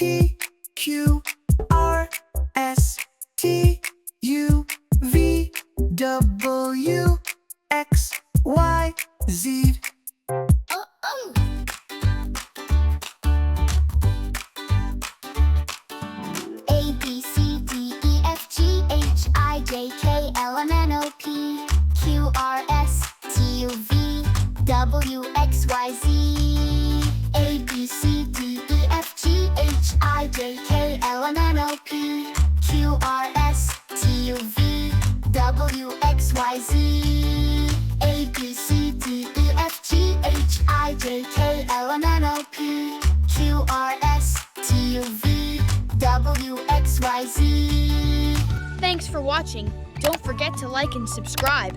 P, Q, R, S, T, U, V, W, X, Y, Z. A, B, C, D, E, F, G, H, I, J, K, L, M, N, O, P, Q, R, S, T, U, V, W, X, Y, Z. A, B, C, D, E, F, G, H, I, J, K, L, M, N, O, P, Q, R, S, T, U, V, W, X, Y, Z. A, B, C, D, E, F, G, H, I, J, K, L, M, N, O, P, Q, R, S, T, U, V, W, X, Y, Z. Thanks for watching. Don't forget to like and subscribe.